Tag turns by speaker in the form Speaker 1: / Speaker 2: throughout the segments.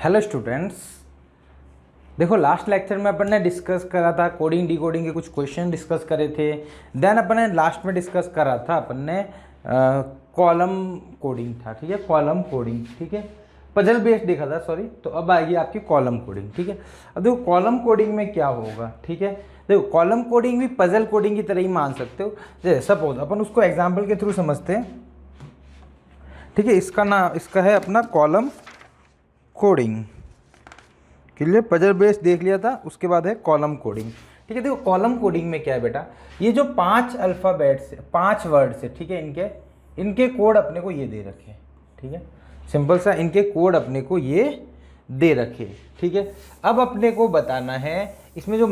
Speaker 1: Hello students, देखो last lecture में अपन ने डिस्कस करा था कोडिंग डिकोडिंग के कुछ क्वेश्चन डिस्कस करे थे। देन अपन ने लास्ट में डिस्कस करा था अपन ने कॉलम कोडिंग था, ठीक है, कॉलम कोडिंग, ठीक है, पजल बेस्ड देखा था, सॉरी। तो अब आएगी आपकी कॉलम कोडिंग, ठीक है। अब देखो कॉलम कोडिंग में क्या होगा, ठीक है। देखो कॉलम कोडिंग भी पजल कोडिंग की तरह ही मान सकते हो। जैसे सपोज अपन उसको एग्जाम्पल के थ्रू समझते हैं, ठीक है। इसका है अपना column coding, clear. Puzzle base देख लिया था, उसके बाद है कॉलम कोडिंग, ठीक है। देखो कॉलम कोडिंग में क्या है बेटा, ये जो 5 अल्फ़ाबेट्स 5 वर्ड्स है, ठीक है, इनके कोड अपने को ये दे रखे, ठीक है। सिंपल सा इनके कोड अपने को ये दे रखे, ठीक है। अब अपने को बताना है इसमें जो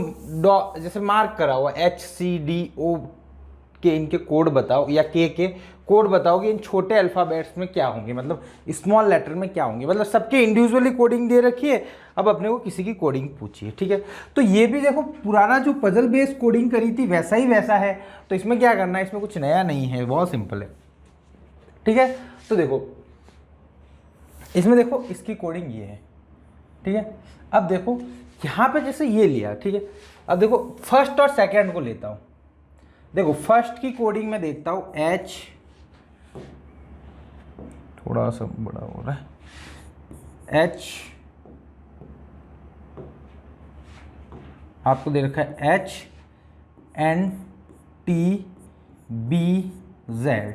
Speaker 1: जैसे मार्क करा हुआ HCDO के इनके कोड बताओ, या के कोड बताओ कि इन छोटे अल्फ़ाबेट्स में क्या होंगे, मतलब स्मॉल लेटर में क्या होंगे, मतलब सबके इंडिविजुअली कोडिंग दे रखी है। अब अपने को किसी की कोडिंग पूछिए, ठीक है। तो ये भी देखो पुराना जो पजल बेस्ड कोडिंग करी थी वैसा ही वैसा है। तो इसमें क्या करना है, इसमें कुछ नया नहीं है, बहुत सिंपल है, ठीक है। तो देखो इसमें देखो इसकी कोडिंग ये है, ठीक है। अब देखो यहाँ पे जैसे ये लिया, ठीक है। अब देखो फर्स्ट और सेकेंड को लेता हूँ। देखो फर्स्ट की कोडिंग में देखता हूँ H, थोड़ा सा बड़ा हो रहा है, H आपको दे रखा है HNTBZ,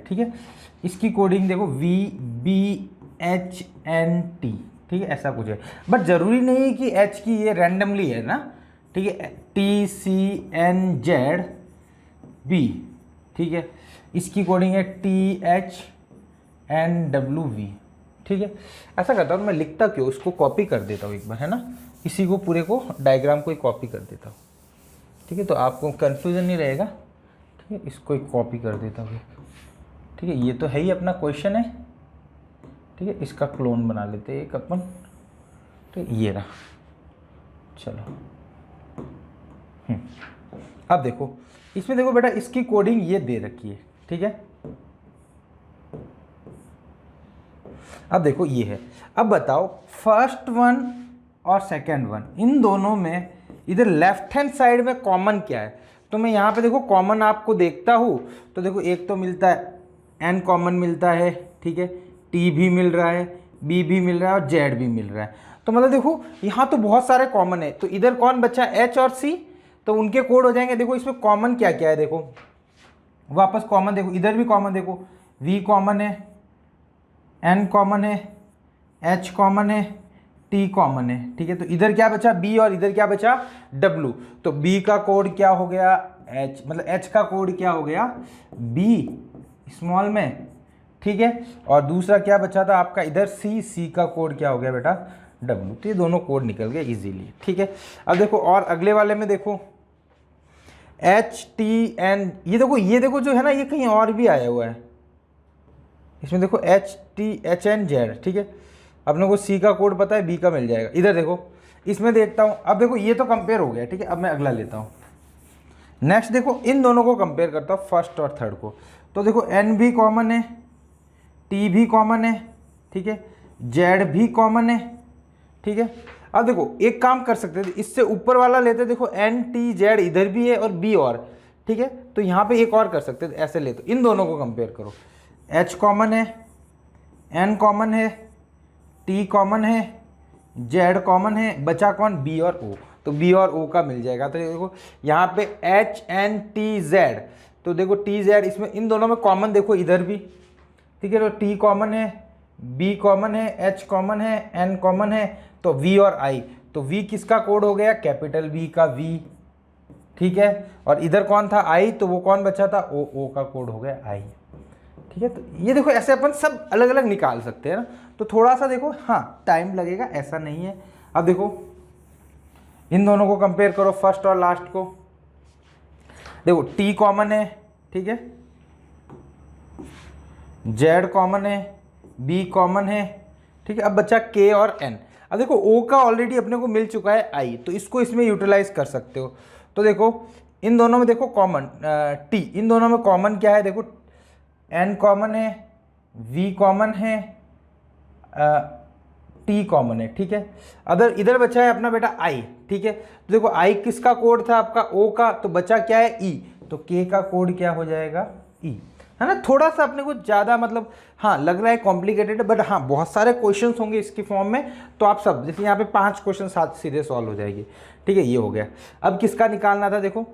Speaker 1: ठीक है। इसकी कोडिंग देखो VBHNT, ठीक है, ऐसा कुछ है। बट जरूरी नहीं है कि H की ये रैंडमली है ना, ठीक है। TCNZB, ठीक है। इसकी कोडिंग है THNWV, ठीक है। ऐसा करता हूँ मैं, लिखता क्यों, इसको कॉपी कर देता हूँ एक बार, है ना। इसी को पूरे को डायग्राम को ही कॉपी कर देता हूँ, ठीक है, तो आपको कंफ्यूजन नहीं रहेगा, ठीक है। इसको एक कॉपी कर देता हूँ, ठीक है। ये तो है ही अपना क्वेश्चन है, ठीक है। इसका क्लोन बना लेते हैं एक अपन, तो ये रहा, चलो। अब देखो इसमें देखो बेटा इसकी कोडिंग ये दे रखी है, ठीक है। अब देखो ये है। अब बताओ फर्स्ट वन और सेकेंड वन, इन दोनों में इधर लेफ्ट हैंड साइड में कॉमन क्या है। तो मैं यहाँ पे देखो कॉमन आपको देखता हूँ, तो देखो एक तो मिलता है N कॉमन मिलता है, ठीक है, T भी मिल रहा है, B भी मिल रहा है और Z भी मिल रहा है। तो मतलब देखो यहाँ तो बहुत सारे कॉमन है। तो इधर कौन बचा, H और C, तो उनके कोड हो जाएंगे। देखो इसमें कॉमन क्या क्या है, देखो वापस कॉमन देखो, इधर भी कॉमन देखो, V कॉमन है, N कॉमन है, H कॉमन है, T कॉमन है, ठीक है। तो इधर क्या बचा B और इधर क्या बचा W। तो B का कोड क्या हो गया H, मतलब H का कोड क्या हो गया B स्मॉल में, ठीक है। और दूसरा क्या बचा था आपका इधर C का कोड क्या हो गया बेटा W। तो ये दोनों कोड निकल गए इजीली, ठीक है। अब देखो और अगले वाले में देखो HTN, ये देखो जो है ना, ये कहीं और भी आया हुआ है। इसमें देखो HNZ, ठीक है। अपने को C का कोड पता है, B का मिल जाएगा। इधर देखो इसमें देखता हूँ। अब देखो ये तो कंपेयर हो गया, ठीक है। अब मैं अगला लेता हूँ। नेक्स्ट देखो इन दोनों को कंपेयर करता हूँ, फर्स्ट और थर्ड को। तो देखो N भी कॉमन है, T भी कॉमन है, ठीक है, Z भी कॉमन है, ठीक है। अब देखो एक काम कर सकते थे, इससे ऊपर वाला लेते, देखो NTZ इधर भी है और B और, ठीक है। तो यहाँ पे एक और कर सकते थे, ऐसे लेते, इन दोनों को कंपेयर करो। H कॉमन है, N कॉमन है, T कॉमन है, Z कॉमन है, बचा कौन B और O। तो B और O का मिल जाएगा। तो देखो यहाँ पे HNTZ, तो देखो TZ इसमें इन दोनों में कॉमन देखो इधर भी, ठीक है। तो T कॉमन है, B कॉमन है, H कॉमन है, N कॉमन है, तो V और I। तो V किसका कोड हो गया, कैपिटल V का V, ठीक है। और इधर कौन था I, तो वो कौन बचा था O का कोड हो गया I, ठीक है। तो ये देखो ऐसे अपन सब अलग अलग निकाल सकते हैं ना। तो थोड़ा सा देखो हाँ टाइम लगेगा, ऐसा नहीं है। अब देखो इन दोनों को कंपेयर करो, फर्स्ट और लास्ट को। देखो T कॉमन है, ठीक है, Z कॉमन है, B कॉमन है, ठीक है। अब बचा K और N। अब देखो O का ऑलरेडी अपने को मिल चुका है I, तो इसको इसमें यूटिलाइज कर सकते हो। तो देखो इन दोनों में देखो कॉमन T, इन दोनों में कॉमन क्या है, देखो N कॉमन है, V कॉमन है, टी कॉमन है, ठीक है। अदर इधर बचा है अपना बेटा आई, ठीक है। तो देखो आई किसका कोड था आपका, ओ का, तो बचा क्या है ई, तो के का कोड क्या हो जाएगा ई, है ना। थोड़ा सा अपने को ज़्यादा मतलब हाँ लग रहा है कॉम्प्लिकेटेड, बट हाँ बहुत सारे क्वेश्चंस होंगे इसकी फॉर्म में, तो आप सब जैसे यहाँ पे 5 क्वेश्चन साथ सीधे सॉल्व हो जाएगी, ठीक है। ये हो गया। अब किसका निकालना था देखो,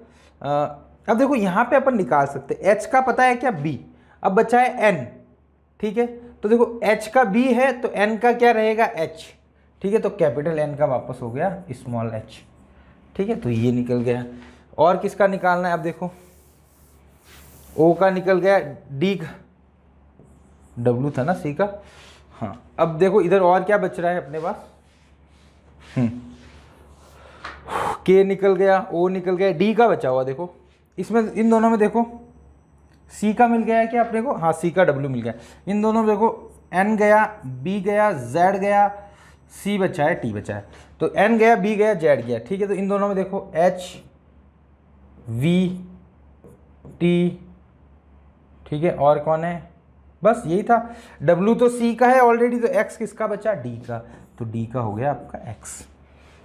Speaker 1: अब देखो यहाँ पे अपन निकाल सकते हैं, एच का पता है क्या बी, अब बचा है एन, ठीक है। तो देखो एच का बी है तो एन का क्या रहेगा एच, ठीक है। तो कैपिटल एन का वापस हो गया स्मॉल एच, ठीक है। तो ये निकल गया। और किसका निकालना है, अब देखो ओ का निकल गया, डी का, डब्लू था ना सी का, हाँ। अब देखो इधर और क्या बच रहा है अपने पास, के निकल गया, ओ निकल गया, डी का बचा हुआ देखो, इसमें इन दोनों में देखो सी का मिल गया है क्या अपने को, हाँ सी का डब्ल्यू मिल गया। इन दोनों में देखो एन गया, बी गया, जेड गया, सी बचा है, टी बचा है। तो एन गया, बी गया, जेड गया, ठीक है। तो इन दोनों में देखो एच वी टी, ठीक है। और कौन है, बस यही था। डब्ल्यू तो सी का है ऑलरेडी, तो एक्स किसका बचा डी का, तो डी का हो गया आपका एक्स,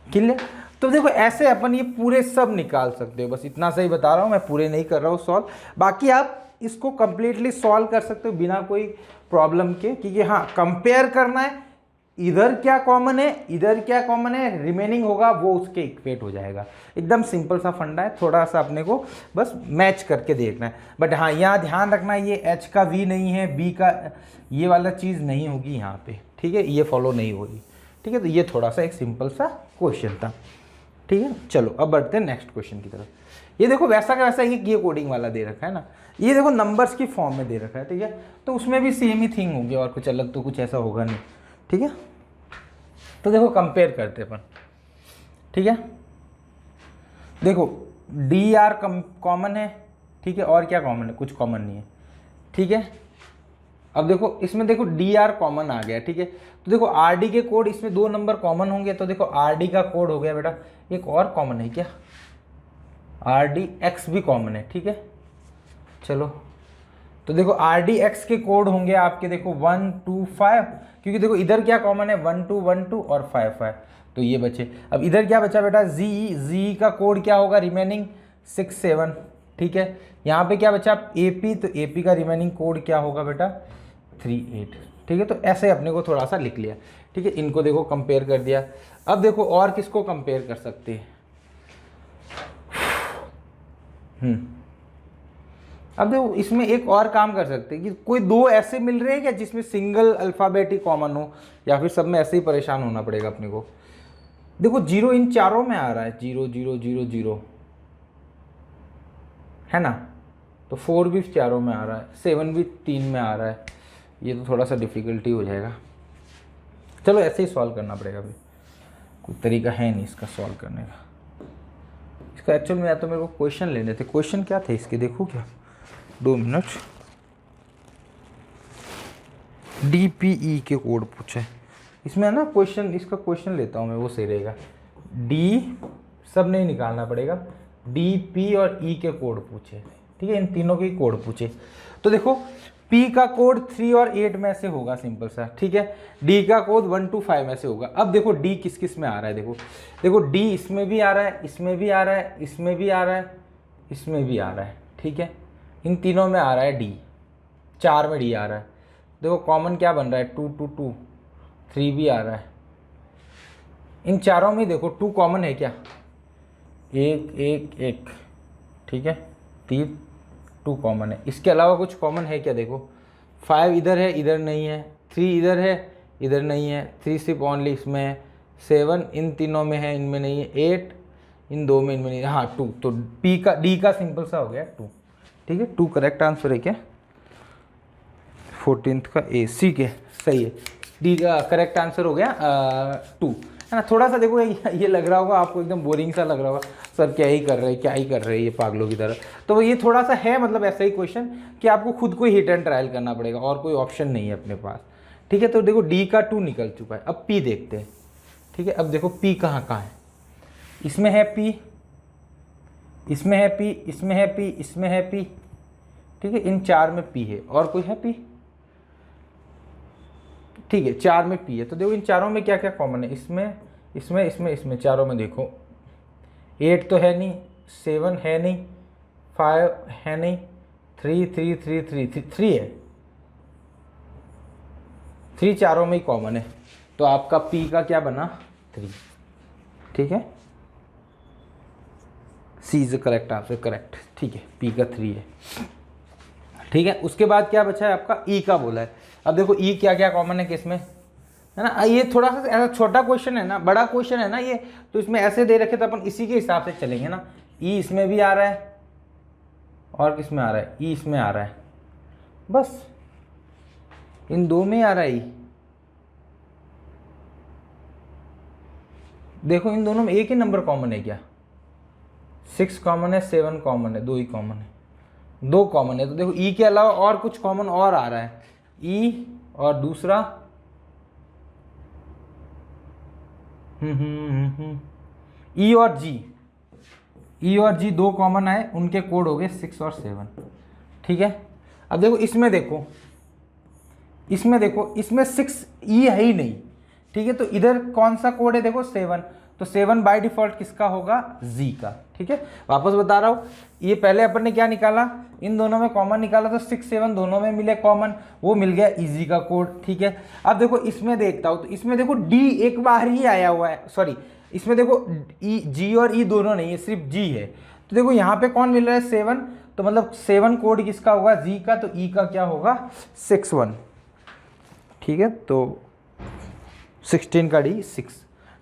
Speaker 1: क्लियर। तो देखो ऐसे अपन ये पूरे सब निकाल सकते हो, बस इतना सही बता रहा हूँ मैं, पूरे नहीं कर रहा हूँ सॉल्व। बाकी आप इसको कंप्लीटली सॉल्व कर सकते हो बिना कोई प्रॉब्लम के, क्योंकि हाँ कंपेयर करना है, इधर क्या कॉमन है इधर क्या कॉमन है, रिमेनिंग होगा वो उसके इक्वेट हो जाएगा। एकदम सिंपल सा फंडा है, थोड़ा सा अपने को बस मैच करके देखना है। बट हाँ यहाँ ध्यान रखना है ये एच का वी नहीं है, बी का ये वाला चीज़ नहीं होगी यहाँ पे, ठीक है। ये फॉलो नहीं होगी, ठीक है। तो ये थोड़ा सा एक सिंपल सा क्वेश्चन था, ठीक है। चलो अब बढ़ते हैं नेक्स्ट क्वेश्चन की तरफ। ये देखो वैसा का वैसा ये कोडिंग वाला दे रखा है ना, ये देखो नंबर्स की फॉर्म में दे रखा है, ठीक है। तो उसमें भी सेम ही थिंग होगी और कुछ अलग तो कुछ ऐसा होगा नहीं, ठीक है। तो देखो कंपेयर करते अपन, ठीक है। देखो डी आर कॉमन है, ठीक है। और क्या कॉमन है, कुछ कॉमन नहीं है, ठीक है। अब देखो इसमें देखो डी आर कॉमन आ गया, ठीक है। तो देखो आर डी के कोड इसमें 2 नंबर कॉमन होंगे, तो देखो आर डी का कोड हो गया बेटा, एक और कॉमन है क्या, आर डी एक्स भी कॉमन है, ठीक है। चलो तो देखो आर डी एक्स के कोड होंगे आपके देखो 1 2 5, क्योंकि देखो इधर क्या कॉमन है 1 2 1 2 और 5 5, तो ये बचे। अब इधर क्या बचा बेटा जी का कोड क्या होगा रिमेनिंग 6 7, ठीक है। यहाँ पे क्या बचा ए पी, तो ए पी का रिमेनिंग कोड क्या होगा बेटा 3 8, ठीक है। तो ऐसे अपने को थोड़ा सा लिख लिया, ठीक है। इनको देखो कंपेयर कर दिया। अब देखो और किसको कंपेयर कर सकते हैं, अब देखो इसमें एक और काम कर सकते हैं कि कोई 2 ऐसे मिल रहे हैं क्या जिसमें सिंगल अल्फ़ाबेट ही कॉमन हो, या फिर सब में ऐसे ही परेशान होना पड़ेगा अपने को। देखो 0 इन चारों में आ रहा है, 0 0 0 0 है ना, तो 4 भी चारों में आ रहा है, 7 भी 3 में आ रहा है, ये तो थोड़ा सा डिफ़िकल्टी हो जाएगा। चलो ऐसे ही सॉल्व करना पड़ेगा, भाई कोई तरीका है नहीं इसका सॉल्व करने का। इसका एक्चुअल में या तो मेरे को क्वेश्चन लेने थे, क्वेश्चन क्या थे इसके देखो क्या, 2 मिनट। DPE के कोड पूछे इसमें है ना क्वेश्चन, इसका क्वेश्चन लेता हूँ मैं, वो सही रहेगा। डी सब नहीं निकालना पड़ेगा, DP और E के कोड पूछे, ठीक है। इन तीनों के कोड पूछे, तो देखो P का कोड 3 और 8 में से होगा सिंपल सा, ठीक है। D का कोड 1 2 5 में से होगा। अब देखो D किस किस में आ रहा है, देखो D इसमें भी आ रहा है, इसमें भी आ रहा है, इसमें भी आ रहा है, इसमें भी आ रहा है, ठीक है। इन तीनों में आ रहा है D, 4 में D आ रहा है। देखो कॉमन क्या बन रहा है 2 2 2, 3 भी आ रहा है। इन चारों में देखो 2 कॉमन है क्या, 1 1 1, ठीक है। 3 2 कॉमन है, इसके अलावा कुछ कॉमन है क्या, देखो 5 इधर है, इधर नहीं है, 3 इधर है, इधर नहीं है, 3 सिर्फ ओनली इसमें है, 7 इन तीनों में है, इनमें नहीं है, 8 इन 2 में, इनमें नहीं है, हाँ 2, तो D का सिंपल सा हो गया 2, ठीक है। 2 करेक्ट आंसर है क्या, 14th का A C के सही है, D का करेक्ट आंसर हो गया 2, है ना। थोड़ा सा देखो ये लग रहा होगा आपको, एकदम बोरिंग सा लग रहा होगा, सर क्या ही कर रहे हैं ये पागलों की तरह। तो ये थोड़ा सा है मतलब ऐसा ही क्वेश्चन कि आपको खुद को हिट एंड ट्रायल करना पड़ेगा, और कोई ऑप्शन नहीं है अपने पास, ठीक है। तो देखो D का 2 निकल चुका है, अब P देखते हैं, ठीक है। अब देखो P कहाँ है, इसमें है P, इसमें है P, इसमें है P, इसमें है P, ठीक है। इन 4 में P है, और कोई है P, ठीक है, 4 में पी है। तो देखो इन चारों में क्या क्या कॉमन है, इसमें इसमें इसमें इसमें चारों में देखो 8 तो है नहीं, 7 है नहीं, 5 है नहीं, 3 3 3 3 3 है, 3 चारों में ही कॉमन है। तो आपका पी का क्या बना 3, ठीक है, C is the correct answer, correct, ठीक है, पी का 3 है, ठीक है। उसके बाद क्या बचा है आपका, ई का बोला है। अब देखो ई क्या क्या कॉमन है किसमें, है ना, ये थोड़ा सा ऐसा छोटा क्वेश्चन है ना, बड़ा क्वेश्चन है ना ये, तो इसमें ऐसे दे रखे तो अपन इसी के हिसाब से चलेंगे ना। ई इसमें भी आ रहा है और किसमें आ रहा है, ई इसमें आ रहा है, बस इन दो में आ रहा है ई। देखो इन दोनों में एक ही नंबर कॉमन है क्या, 6 कॉमन है, 7 कॉमन है, 2 ही कॉमन है, 2 कॉमन है। तो देखो ई के अलावा और कुछ कॉमन और आ रहा है, ई और दूसरा ई और जी, ई और जी 2 कॉमन आए, उनके कोड हो गए 6 और 7, ठीक है। अब देखो इसमें देखो, इसमें देखो, इसमें 6 ई है ही नहीं, ठीक है, तो इधर कौन सा कोड है देखो 7, तो 7 बाय डिफॉल्ट किसका होगा, जी का, ठीक है। वापस बता रहा हूँ, ये पहले अपन ने क्या निकाला, इन दोनों में कॉमन निकाला, तो 6 7 दोनों में मिले कॉमन, वो मिल गया इजी का कोड, ठीक है। अब देखो इसमें देखता हूँ, तो इसमें देखो डी एक बार ही आया हुआ है, सॉरी इसमें देखो ई, जी और ई दोनों नहीं है, सिर्फ जी है। तो देखो यहाँ पे कौन मिल रहा है 7, तो मतलब 7 कोड किसका होगा, जी का, तो ई का क्या होगा 6 1, ठीक है, तो 16 का डी 6,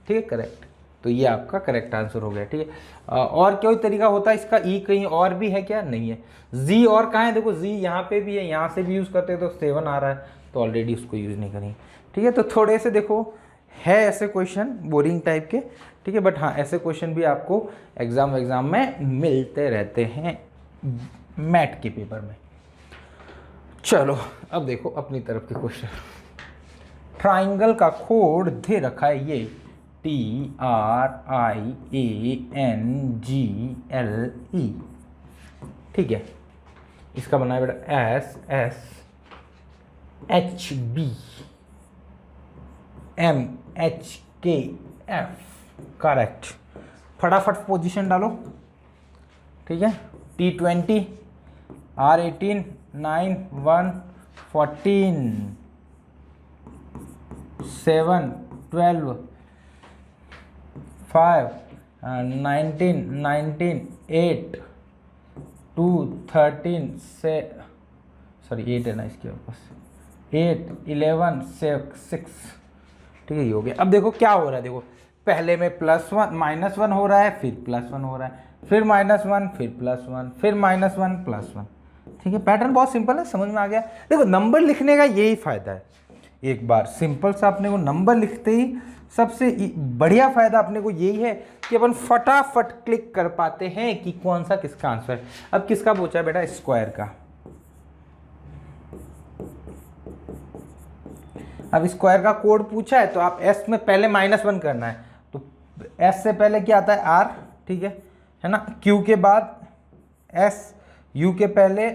Speaker 1: ठीक है, करेक्ट। तो ये आपका करेक्ट आंसर हो गया, ठीक है। और कोई तरीका होता है इसका, ई कहीं और भी है क्या, नहीं है। जी और कहाँ है, देखो जी यहाँ पे भी है, यहाँ से भी यूज़ करते हैं, तो 7 आ रहा है, तो ऑलरेडी उसको यूज़ नहीं करेंगे, ठीक है। तो थोड़े से देखो है ऐसे क्वेश्चन बोरिंग टाइप के, ठीक है, बट हाँ ऐसे क्वेश्चन भी आपको एग्ज़ाम में मिलते रहते हैं मैथ के पेपर में। चलो अब देखो अपनी तरफ के क्वेश्चन। ट्राइंगल का कोड दे रखा है ये TRIANGLE, ठीक है। इसका बना है बेटा SSHB MHKF, करेक्ट। फटाफट पोजीशन डालो, ठीक है। T20 R18 9 1 14 7 12 5 19 19 8 2 13 से सॉरी 8 है ना इसके वापस 8 11 6, ठीक है, ये हो गया। अब देखो क्या हो रहा है, देखो पहले में +1 -1 हो रहा है, फिर +1 हो रहा है, फिर -1 फिर +1 फिर -1 +1, ठीक है। पैटर्न बहुत सिंपल है, समझ में आ गया। देखो नंबर लिखने का यही फ़ायदा है, एक बार सिंपल सा अपने को नंबर लिखते ही सबसे बढ़िया फ़ायदा अपने को यही है कि अपन फटाफट क्लिक कर पाते हैं कि कौन सा किसका आंसर है। अब किसका पूछा है बेटा, स्क्वायर का। अब स्क्वायर का कोड पूछा है, तो आप एस में पहले -1 करना है, तो एस से पहले क्या आता है आर, ठीक है ना, क्यू के बाद एस, यू के पहले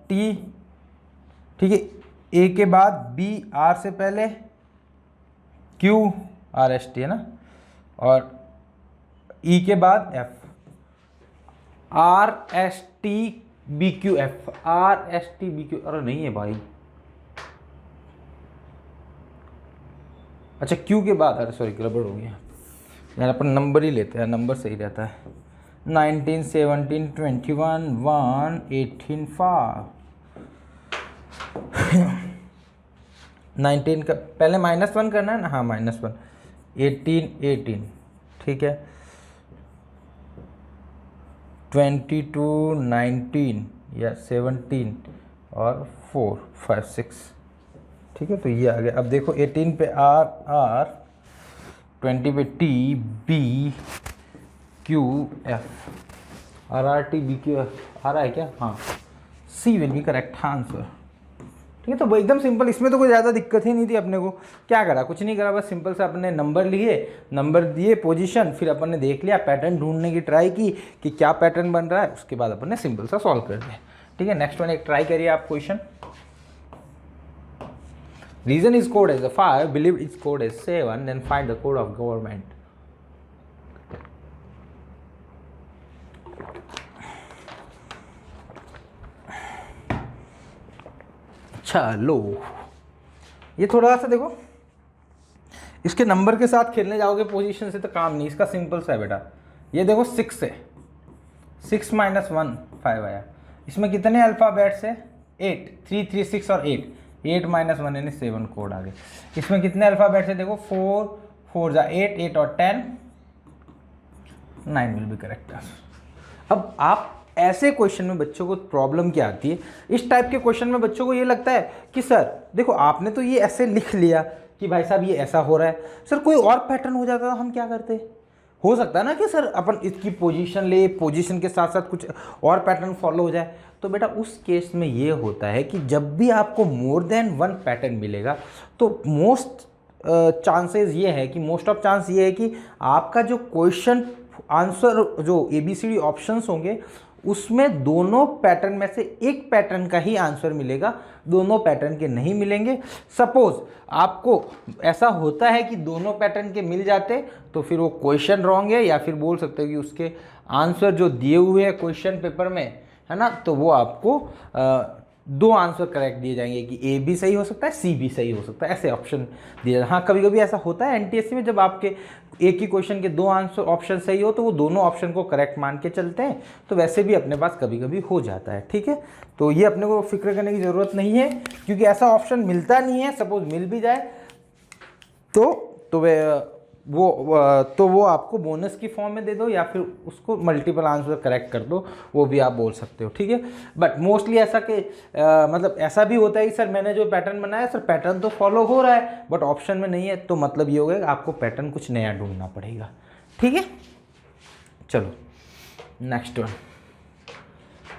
Speaker 1: टी, ठीक है, ए के बाद बी, आर से पहले क्यू, आर एस टी है ना, और ई के बाद F, R S T B Q F, R S T B Q, अरे नहीं है भाई, अच्छा क्यू के बाद, अरे सॉरी गड़बड़ हो गया यार, अपन नंबर ही लेते हैं, नंबर सही रहता है। 19 17 21 1 18 5 19 का पहले -1 करना है ना, हाँ -1 18 18, ठीक है, 22 19 या 17 और 4 5 6, ठीक है, तो ये आ गया। अब देखो 18 पे आर 20 पे T B Q F, R T B Q F आ रहा है क्या, हाँ, C will be correct answer, ठीक है। तो एकदम सिंपल, इसमें तो कोई ज़्यादा दिक्कत ही नहीं थी। अपने को क्या करा, कुछ नहीं करा, बस सिंपल से अपने नंबर लिए, नंबर दिए, पोजीशन, फिर अपन ने देख लिया, पैटर्न ढूंढने की ट्राई की कि क्या पैटर्न बन रहा है, उसके बाद अपन ने सिंपल सा सॉल्व कर दिया, ठीक है। नेक्स्ट वन एक ट्राई करिए आप question, Reason is code as a 5, believe its code as 7, then find the code of government. चलो ये थोड़ा सा देखो, इसके नंबर के साथ खेलने जाओगे पोजीशन से तो काम नहीं, इसका सिंपल सा है बेटा। ये देखो 6 है, 6 माइनस 1 5 आया। इसमें कितने अल्फ़ाबेट्स है? 8, 3 3 6 और 8, 8 माइनस 1 यानी 7 कोड आ गए। इसमें कितने अल्फ़ाबेट्स है? देखो 4 4 जा 8, 8 और 10, 9 विल बी करेक्ट आंसर। अब आप ऐसे क्वेश्चन में बच्चों को प्रॉब्लम क्या आती है, इस टाइप के क्वेश्चन में बच्चों को ये लगता है कि सर देखो आपने तो ये ऐसे लिख लिया कि भाई साहब ये ऐसा हो रहा है, सर कोई और पैटर्न हो जाता तो हम क्या करते? हो सकता है ना कि सर अपन इसकी पोजीशन ले, पोजीशन के साथ साथ कुछ और पैटर्न फॉलो हो जाए। तो बेटा उस केस में ये होता है कि जब भी आपको मोर देन वन पैटर्न मिलेगा तो मोस्ट चांसेस ये है कि मोस्ट ऑफ चांस ये है कि आपका जो क्वेश्चन आंसर जो ABCD ऑप्शंस होंगे उसमें दोनों पैटर्न में से एक पैटर्न का ही आंसर मिलेगा, दोनों पैटर्न के नहीं मिलेंगे। सपोज आपको ऐसा होता है कि दोनों पैटर्न के मिल जाते तो फिर वो क्वेश्चन रॉन्ग है, या फिर बोल सकते हो कि उसके आंसर जो दिए हुए हैं क्वेश्चन पेपर में, है ना, तो वो आपको दो आंसर करेक्ट दिए जाएंगे कि A भी सही हो सकता है, C भी सही हो सकता है, ऐसे ऑप्शन दिए जाए। हाँ कभी कभी ऐसा होता है NTSC में, जब आपके एक ही क्वेश्चन के दो आंसर ऑप्शन सही हो तो वो दोनों ऑप्शन को करेक्ट मान के चलते हैं, तो वैसे भी अपने पास कभी कभी हो जाता है। ठीक है, तो ये अपने को फिक्र करने की ज़रूरत नहीं है क्योंकि ऐसा ऑप्शन मिलता नहीं है। सपोज मिल भी जाए तो वो आपको बोनस की फॉर्म में दे दो या फिर उसको मल्टीपल आंसर करेक्ट कर दो, वो भी आप बोल सकते हो। ठीक है, बट मोस्टली ऐसा कि मतलब ऐसा भी होता है कि सर मैंने जो पैटर्न बनाया सर पैटर्न तो फॉलो हो रहा है बट ऑप्शन में नहीं है, तो मतलब ये होगा कि आपको पैटर्न कुछ नया ढूंढना पड़ेगा। ठीक है, चलो नेक्स्ट वन।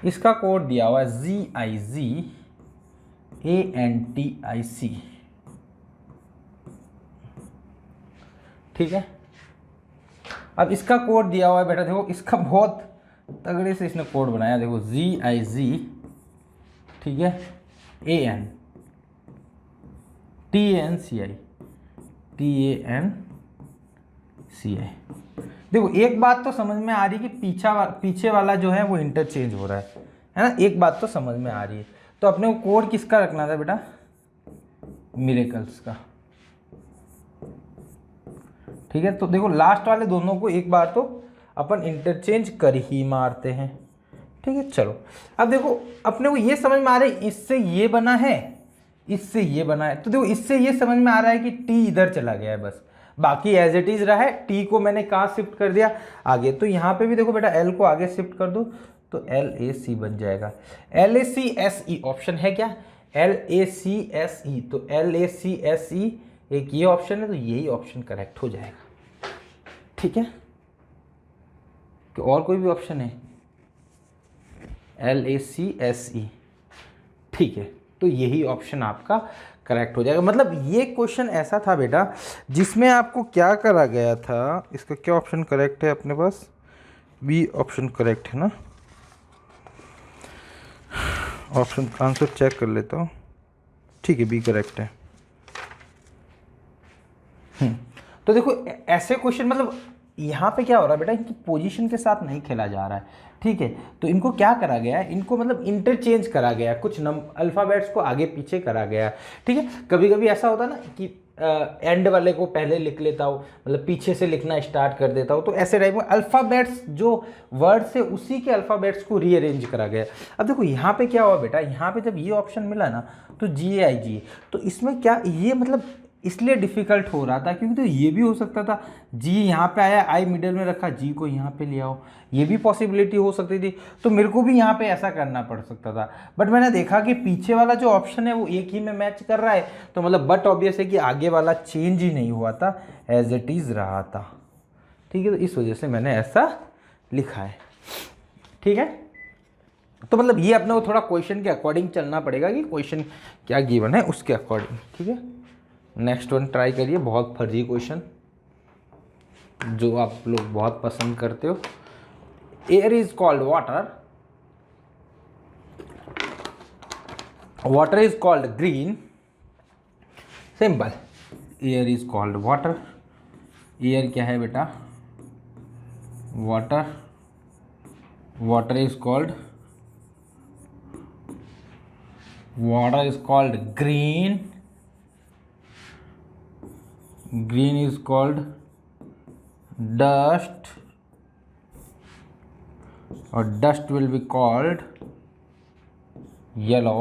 Speaker 1: इसका कोड दिया हुआ है GIGANTIC। ठीक है, अब इसका कोड दिया हुआ है बेटा, देखो इसका बहुत तगड़े से इसने कोड बनाया। देखो GIG, ठीक है, TANCI। देखो एक बात तो समझ में आ रही है कि पीछे वाला जो है वो इंटरचेंज हो रहा है ना, एक बात तो समझ में आ रही है। तो अपने को कोड किसका रखना था बेटा? मिरेकल्स का। ठीक है, तो देखो लास्ट वाले दोनों को एक बार तो अपन इंटरचेंज कर ही मारते हैं। ठीक है, चलो अब देखो अपने को ये समझ में आ रहा है इससे ये बना है, इससे ये बना है, तो देखो इससे ये समझ में आ रहा है कि T इधर चला गया है, बस बाकी एज इट इज रहा है। T को मैंने कहाँ शिफ्ट कर दिया? आगे। तो यहाँ पे भी देखो बेटा L को आगे शिफ्ट कर दो तो LAC बन जाएगा। LACSE ऑप्शन है क्या? LACSE, तो LACSE एक ये ऑप्शन है, तो यही ऑप्शन करेक्ट हो जाएगा। ठीक है, कि और कोई भी ऑप्शन है? LACSE, ठीक है, तो यही ऑप्शन आपका करेक्ट हो जाएगा। मतलब ये क्वेश्चन ऐसा था बेटा जिसमें आपको क्या करा गया था, इसका क्या ऑप्शन करेक्ट है अपने पास? बी ऑप्शन करेक्ट है ना। ऑप्शन आंसर चेक कर लेता हूँ। ठीक है, बी करेक्ट है। तो देखो ऐसे क्वेश्चन, मतलब यहाँ पे क्या हो रहा है बेटा, इनकी पोजीशन के साथ नहीं खेला जा रहा है। ठीक है, तो इनको क्या करा गया है, इनको मतलब इंटरचेंज करा गया है, कुछ अल्फ़ाबेट्स को आगे पीछे करा गया है। ठीक है, कभी कभी ऐसा होता है ना कि एंड वाले को पहले लिख लेता हूँ, मतलब पीछे से लिखना स्टार्ट कर देता हूँ, तो ऐसे टाइप में अल्फ़ाबेट्स जो वर्ड से उसी के अल्फ़ाबेट्स को रीअरेंज करा गया। अब देखो यहाँ पे क्या हुआ बेटा, यहाँ पे जब ये ऑप्शन मिला ना तो GIG, तो इसमें क्या ये मतलब इसलिए डिफ़िकल्ट हो रहा था क्योंकि तो ये भी हो सकता था G यहाँ पे आया, I मिडिल में रखा, G को यहाँ पे ले आओ, ये भी पॉसिबिलिटी हो सकती थी। तो मेरे को भी यहाँ पे ऐसा करना पड़ सकता था, बट मैंने देखा कि पीछे वाला जो ऑप्शन है वो एक ही में मैच कर रहा है, तो मतलब बट ऑब्वियस है कि आगे वाला चेंज ही नहीं हुआ था, एज इट इज़ रहा था। ठीक है, तो इस वजह से मैंने ऐसा लिखा है। ठीक है, तो मतलब ये अपने को थोड़ा क्वेश्चन के अकॉर्डिंग चलना पड़ेगा कि क्वेश्चन क्या गिवन है उसके अकॉर्डिंग। ठीक है, नेक्स्ट वन ट्राई करिए, बहुत फर्जी क्वेश्चन जो आप लोग बहुत पसंद करते हो। Air is called water, water is called green, simple, air is called water. Air क्या है बेटा? Water. Water is called green. Green is called dust, और dust will be called yellow.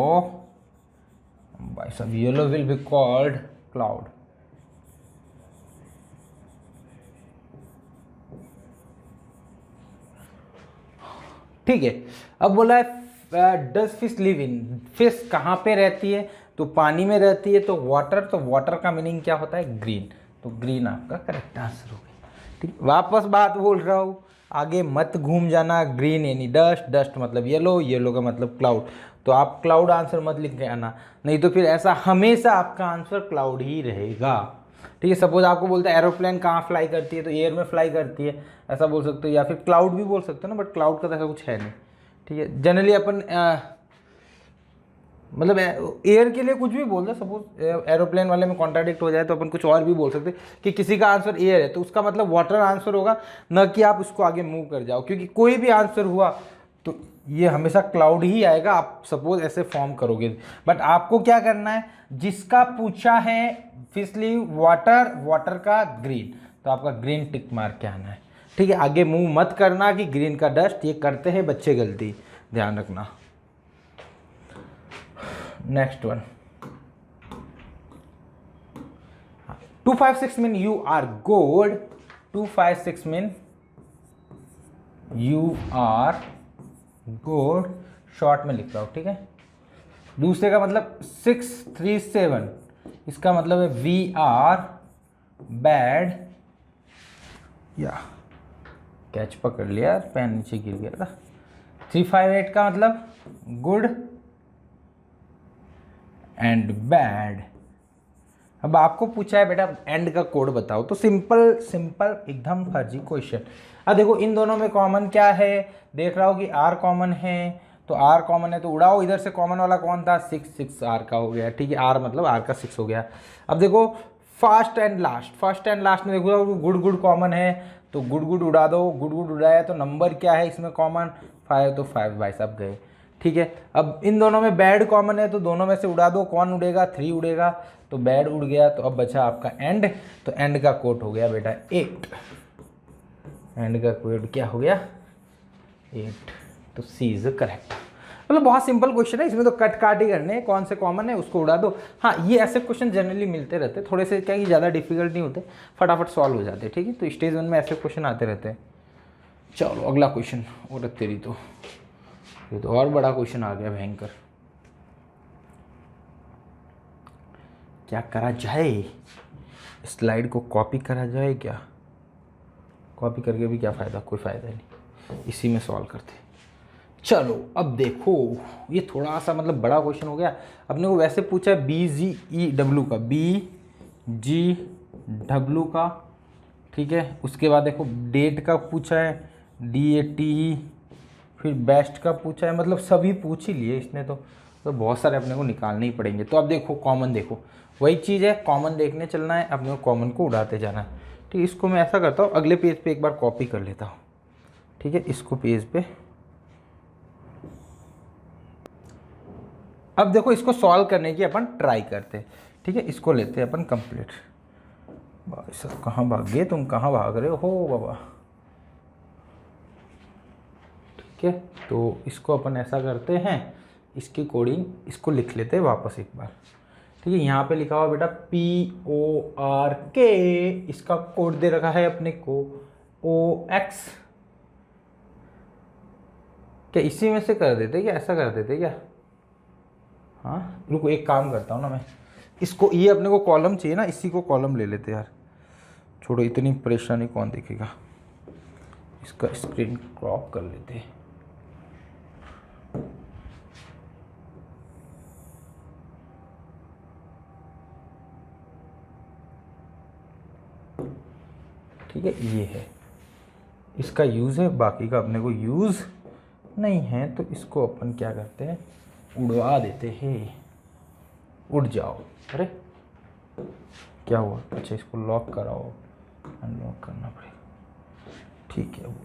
Speaker 1: भाई साहब, yellow will be called cloud. ठीक है, अब बोला है does fish live in, fish कहाँ पे रहती है? तो पानी में रहती है। तो वाटर का मीनिंग क्या होता है? ग्रीन। तो ग्रीन आपका करेक्ट आंसर हो गया। ठीक, वापस बात बोल रहा हूँ, आगे मत घूम जाना। ग्रीन यानी डस्ट, डस्ट मतलब येलो, येलो का मतलब क्लाउड। तो आप क्लाउड आंसर मत लिख के आना, नहीं तो फिर ऐसा हमेशा आपका आंसर क्लाउड ही रहेगा। ठीक है, सपोज आपको बोलता है एरोप्लेन कहाँ फ्लाई करती है, तो एयर में फ्लाई करती है, ऐसा बोल सकते हो, या फिर क्लाउड भी बोल सकते हो ना, बट क्लाउड का तो ऐसा कुछ है नहीं। ठीक है, जनरली अपन मतलब एयर के लिए कुछ भी बोल दो। सपोज एरोप्लेन वाले में कॉन्ट्राडिक्ट हो जाए तो अपन कुछ और भी बोल सकते कि किसी का आंसर एयर है तो उसका मतलब वाटर आंसर होगा, न कि आप उसको आगे मूव कर जाओ, क्योंकि कोई भी आंसर हुआ तो ये हमेशा क्लाउड ही आएगा। आप सपोज ऐसे फॉर्म करोगे, बट आपको क्या करना है, जिसका पूछा है फिसली वाटर, वाटर का ग्रीन, तो आपका ग्रीन टिक मार के आना है। ठीक है, आगे मूव मत करना कि ग्रीन का डस्ट, ये करते हैं बच्चे गलती, ध्यान रखना। Next one, 256 mean you are good. 256 mean you are good, short में लिख रहा हूं। ठीक है, दूसरे का मतलब 637, इसका मतलब है वी आर बैड। या कैच पकड़ लिया, पेन नीचे गिर गया था। 358 का मतलब गुड एंड बैड। अब आपको पूछा है बेटा एंड का कोड बताओ, तो सिंपल सिंपल एकदम फर्जी क्वेश्चन। अब देखो इन दोनों में कॉमन क्या है, देख रहा हो कि आर कॉमन है, तो आर कॉमन है तो उड़ाओ, इधर से कॉमन वाला कौन था? 6 आर का हो गया। ठीक है, आर मतलब आर का 6 हो गया। अब देखो फर्स्ट एंड लास्ट में देखो गुड गुड कॉमन है, तो गुड गुड उड़ा दो। गुड गुड उड़ाया तो नंबर क्या है इसमें कॉमन? 5, तो 5 भाई साहब गए। ठीक है, अब इन दोनों में बैड कॉमन है, तो दोनों में से उड़ा दो, कौन उड़ेगा? 3 उड़ेगा, तो बैड उड़ गया। तो अब बचा आपका एंड, तो एंड का कोड हो गया बेटा 8। एंड का कोड क्या हो गया? 8। तो सी इज करेक्ट। मतलब बहुत सिंपल क्वेश्चन है, इसमें तो कट काट ही करने हैं, कौन से कॉमन है उसको उड़ा दो। हाँ, ये ऐसे क्वेश्चन जनरली मिलते रहते हैं, थोड़े से क्या कि ज़्यादा डिफिकल्ट नहीं होते, फटाफट सॉल्व हो जाते हैं। ठीक है, तो स्टेज 1 में ऐसे क्वेश्चन आते रहते हैं। चलो अगला क्वेश्चन, और तेरी तो ये तो और बड़ा क्वेश्चन आ गया भयंकर। क्या करा जाए, स्लाइड को कॉपी करा जाए क्या? कॉपी करके भी क्या फ़ायदा, कोई फ़ायदा नहीं, इसी में सॉल्व करते। चलो अब देखो, ये थोड़ा सा मतलब बड़ा क्वेश्चन हो गया। अपने को वैसे पूछा है BGEW का, BGW का। ठीक है, उसके बाद देखो डेट का पूछा है, DATE, फिर बेस्ट का पूछा है, मतलब सभी पूछ ही लिए इसने तो बहुत सारे अपने को निकालने ही पड़ेंगे। तो अब देखो कॉमन, देखो वही चीज़ है, कॉमन देखने चलना है, अपने को कॉमन को उड़ाते जाना है। ठीक, इसको मैं ऐसा करता हूँ, अगले पेज पे एक बार कॉपी कर लेता हूँ। ठीक है, इसको पेज पे, अब देखो इसको सॉल्व करने की अपन ट्राई करते हैं। ठीक है, इसको लेते हैं अपन कंप्लीट। भाई साहब कहाँ भाग गए तुम, कहाँ भाग रहे हो बाबा? ठीक है, तो इसको अपन ऐसा करते हैं, इसकी कोडिंग इसको लिख लेते हैं वापस एक बार। ठीक है, यहाँ पे लिखा हुआ बेटा PORK, इसका कोड दे रखा है अपने को OX। क्या इसी में से कर देते क्या, ऐसा कर देते क्या? हाँ रुको, एक काम करता हूँ ना मैं, इसको, ये अपने को कॉलम चाहिए ना, इसी को कॉलम ले लेते यार, छोड़ो इतनी परेशानी कौन देखेगा। इसका स्क्रीन क्रॉप कर लेते हैं। ठीक है, ये है इसका यूज़ है, बाकी का अपने को यूज़ नहीं है, तो इसको अपन क्या करते हैं, उड़वा देते हैं। उड़ जाओ, अरे क्या हुआ? अच्छा इसको लॉक कराओ, अनलॉक करना पड़ेगा। ठीक है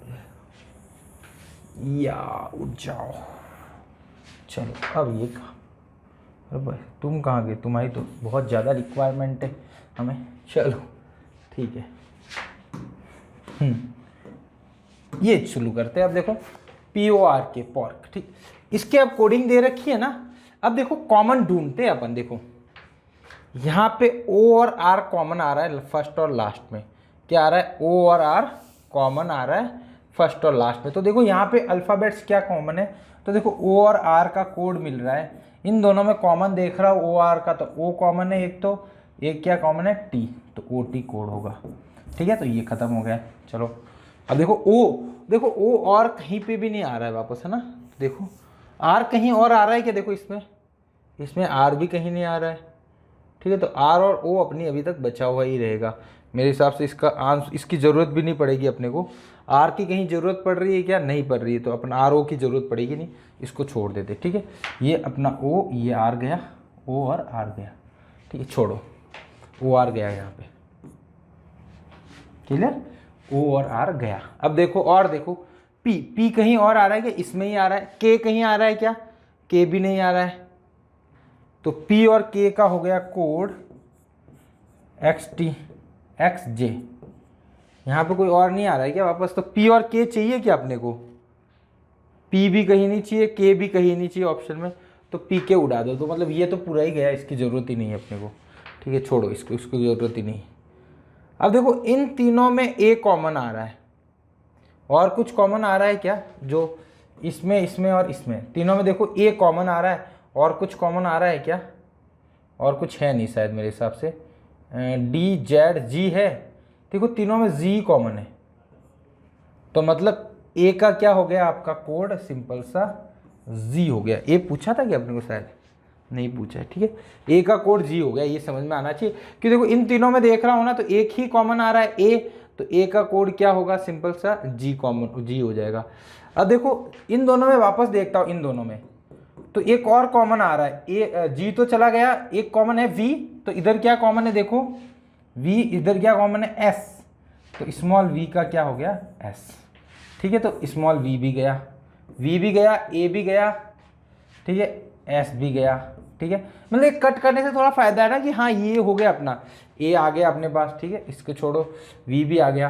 Speaker 1: या उठ जाओ। चलो अब ये काम, अरे भाई तुम कहाँ गए? तुम्हारी तो बहुत ज़्यादा रिक्वायरमेंट है हमें। चलो ठीक है, ये शुरू करते हैं। अब देखो PORK पॉर्क, ठीक, इसके अब कोडिंग दे रखी है ना। अब देखो कॉमन ढूंढते हैं अपन। देखो यहाँ पे O और R कॉमन आ रहा है फर्स्ट और लास्ट में। क्या आ रहा है? O और R कॉमन आ रहा है फर्स्ट और लास्ट में। तो देखो यहाँ पे अल्फ़ाबेट्स क्या कॉमन है? तो देखो O और R का कोड मिल रहा है, इन दोनों में कॉमन देख रहा हूँ O R का, तो O कॉमन है एक, तो एक क्या कॉमन है? T, तो OT कोड होगा। ठीक है, तो ये खत्म हो गया। चलो अब देखो देखो O और कहीं पे भी नहीं आ रहा है वापस, है ना। देखो R कहीं और आ रहा है क्या? देखो इसमें R भी कहीं नहीं आ रहा है। ठीक है, तो R और O अपनी अभी तक बचा हुआ ही रहेगा मेरे हिसाब से। इसकी ज़रूरत भी नहीं पड़ेगी अपने को। R की कहीं ज़रूरत पड़ रही है क्या? नहीं पड़ रही है, तो अपन R O की ज़रूरत पड़ेगी नहीं, इसको छोड़ देते। ठीक है, ये अपना O, ये R गया, O और R गया। ठीक है, छोड़ो, O R गया यहाँ पे। क्लियर? O और R गया। अब देखो और देखो P कहीं और आ रहा है क्या? इसमें ही आ रहा है। K कहीं आ रहा है क्या? K भी नहीं आ रहा है। तो P और K का हो गया कोड XT XJ। यहाँ पे कोई और नहीं आ रहा है क्या वापस? तो P और K चाहिए क्या अपने को? P भी कहीं नहीं चाहिए, K भी कहीं नहीं चाहिए ऑप्शन में, तो P के उड़ा दो। तो मतलब ये तो पूरा ही गया, इसकी ज़रूरत ही नहीं है अपने को। ठीक है, छोड़ो इसको, इसकी ज़रूरत ही नहीं। अब देखो इन तीनों में A कॉमन आ रहा है, और कुछ कॉमन आ रहा है क्या? जो इसमें और इसमें तीनों में देखो A कॉमन आ रहा है, और कुछ कॉमन आ रहा है क्या? और कुछ है नहीं शायद मेरे हिसाब से। D Z G है। देखो तीनों में Z कॉमन है, तो मतलब A का क्या हो गया आपका कोड? सिंपल सा Z हो गया। A पूछा था क्या अपने को? शायद नहीं पूछा है। ठीक है, A का कोड G हो गया, ये समझ में आना चाहिए कि देखो इन तीनों में देख रहा हूँ ना, तो एक ही कॉमन आ रहा है A, तो A का कोड क्या होगा? सिंपल सा G कॉमन, G हो जाएगा। अब देखो इन दोनों में वापस देखता हूँ, इन दोनों में तो एक और कॉमन आ रहा है। G तो चला गया, एक कॉमन है V, तो इधर क्या कॉमन है? देखो V, इधर क्या कॉमन है? S, तो स्मॉल v का क्या हो गया? S। ठीक है, तो स्मॉल v भी गया, V भी गया, A भी गया, ठीक है, S भी गया। ठीक है, मतलब कट करने से थोड़ा फायदा है ना कि हाँ ये हो गया अपना, A आ गया अपने पास। ठीक है, इसको छोड़ो, V भी आ गया।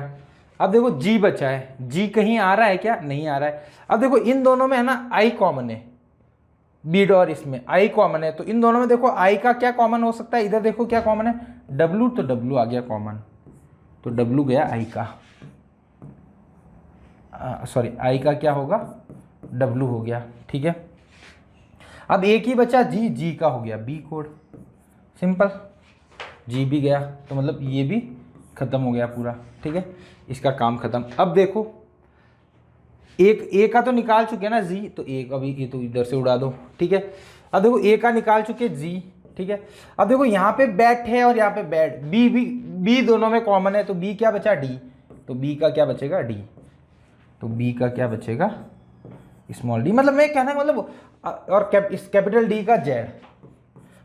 Speaker 1: अब देखो G बचा है, G कहीं आ रहा है क्या? नहीं आ रहा है। अब देखो इन दोनों में है ना I कॉमन है, B और इसमें I कॉमन है, तो इन दोनों में देखो I का क्या कॉमन हो सकता है? इधर देखो क्या कॉमन है? W, तो W आ गया कॉमन, तो W गया I का, सॉरी I का क्या होगा? W हो गया। ठीक है, अब एक ही बचा G, G का हो गया B कोड, सिंपल, G भी गया, तो मतलब ये भी खत्म हो गया पूरा। ठीक है, इसका काम खत्म। अब देखो एक A का तो निकाल चुके हैं ना G, तो A का भी ये तो इधर से उड़ा दो। ठीक है, अब देखो A का निकाल चुके G। ठीक है, अब देखो यहाँ पे बैट है और यहाँ पे बैट, B दोनों में कॉमन है, तो B क्या बचा? D, तो B का क्या बचेगा? D, तो B का क्या बचेगा? Small d। मतलब मैं कहना मतलब और इस कैपिटल D का Z।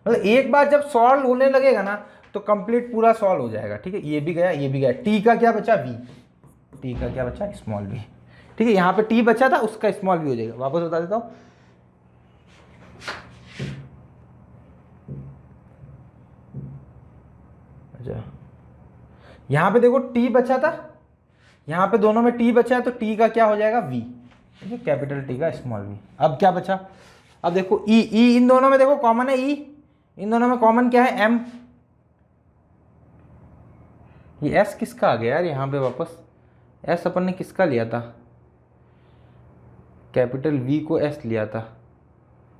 Speaker 1: मतलब एक बार जब सॉल्व होने लगेगा ना, तो कंप्लीट पूरा सॉल्व हो जाएगा। ठीक है, ये भी गया, ये भी गया। T का क्या बचा? V, T का क्या बचा? Small v। ठीक है, यहाँ पे T बचा था, उसका स्मॉल v हो जाएगा। वापस बता देता हूँ, अच्छा यहाँ पे देखो T बचा था, यहाँ पे दोनों में T बचा है, तो T का क्या हो जाएगा? V। ठीक है, कैपिटल T का स्मॉल v। अब क्या बचा? अब देखो E, इन दोनों में देखो कॉमन है E, इन दोनों में कॉमन क्या है? M। ये S किसका आ गया यार यहाँ पे वापस? S अपन ने किसका लिया था? कैपिटल V को S लिया था।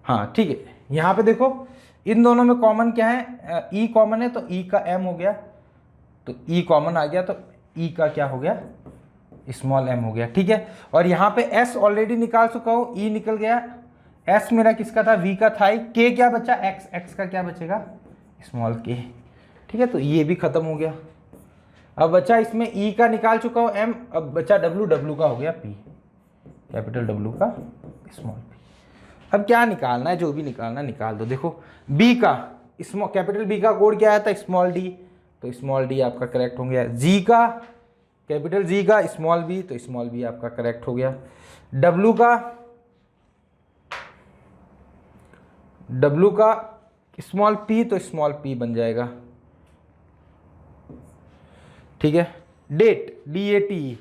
Speaker 1: हाँ ठीक है, यहाँ पे देखो इन दोनों में कॉमन क्या है? E कॉमन है, तो E का M हो गया, तो E कॉमन आ गया, तो E का क्या हो गया? स्मॉल m हो गया। ठीक है, और यहाँ पे S ऑलरेडी निकाल चुका हूँ, E निकल गया। S मेरा किसका था? V का था। K क्या बचा? X का क्या बचेगा? Small k। ठीक है, तो ये भी खत्म हो गया। अब बचा इसमें E का निकाल चुका हूँ M, अब बचा W का हो गया P, कैपिटल W का स्मॉल p। अब क्या निकालना है? जो भी निकालना है निकाल दो। देखो B का स्मॉल कैपिटल बी का कोड क्या आया था, स्मॉल डी, तो स्मॉल डी आपका करेक्ट हो गया। जी का कैपिटल जी का स्मॉल बी, तो स्मॉल बी आपका करेक्ट हो गया। डब्लू का स्मॉल पी, तो स्मॉल पी बन जाएगा, ठीक है। Date D A T,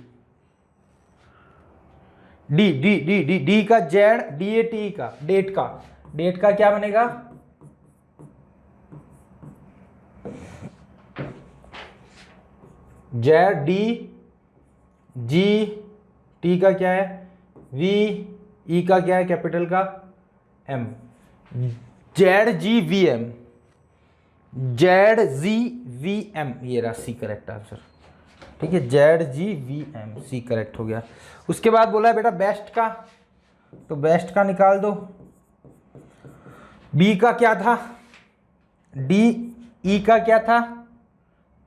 Speaker 1: D D D D D का जेड, डी ए टी का डेट का क्या बनेगा, जेड डी, जी टी का क्या है वी, ई का क्या है कैपिटल का एम, जेड जी वी एम, जेड जी वी एम, ये रहा सी करेक्ट आंसर, ठीक है। जेड जी वी एम, सी करेक्ट हो गया। उसके बाद बोला है बेटा बेस्ट का, तो बेस्ट का निकाल दो। बी का क्या था, डी, ई का क्या था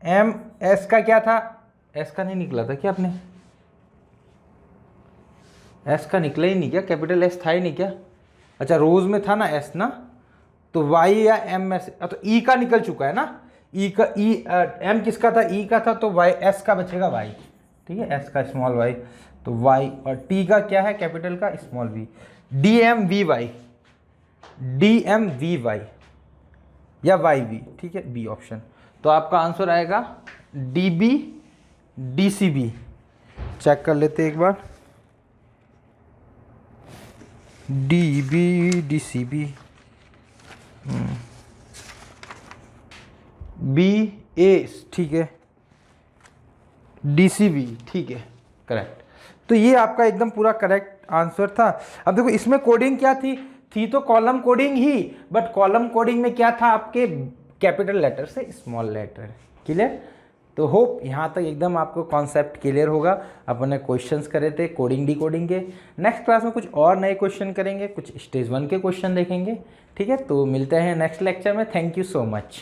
Speaker 1: एम, एस का क्या था, एस का नहीं निकला था क्या आपने, एस का निकला ही नहीं क्या, कैपिटल एस था ही नहीं क्या, अच्छा रोज में था ना एस ना, तो वाई या एम एस, तो ई का निकल चुका है ना, ई का ई एम किसका था, ई का था, तो वाई एस का बचेगा वाई, ठीक है, एस का स्मॉल वाई, तो वाई, और टी का क्या है कैपिटल का small V, D M V Y, D M V Y या वाई वी, ठीक है, बी ऑप्शन। तो आपका आंसर आएगा D B D C B. Check कर लेते एक बार, D B D C B, B A, ठीक है, डी सी बी, ठीक है, करेक्ट। तो ये आपका एकदम पूरा करेक्ट आंसर था। अब देखो इसमें कोडिंग क्या थी तो column coding he, but column coding में क्या था आपके कैपिटल लेटर से स्मॉल लेटर, क्लियर। तो होप यहाँ तक एकदम आपको कॉन्सेप्ट क्लियर होगा। अपन ने क्वेश्चंस करे थे कोडिंग डी कोडिंग के। नेक्स्ट क्लास में कुछ और नए क्वेश्चन करेंगे, कुछ स्टेज 1 के क्वेश्चन देखेंगे, ठीक है। तो मिलते हैं नेक्स्ट लेक्चर में। Thank you so much.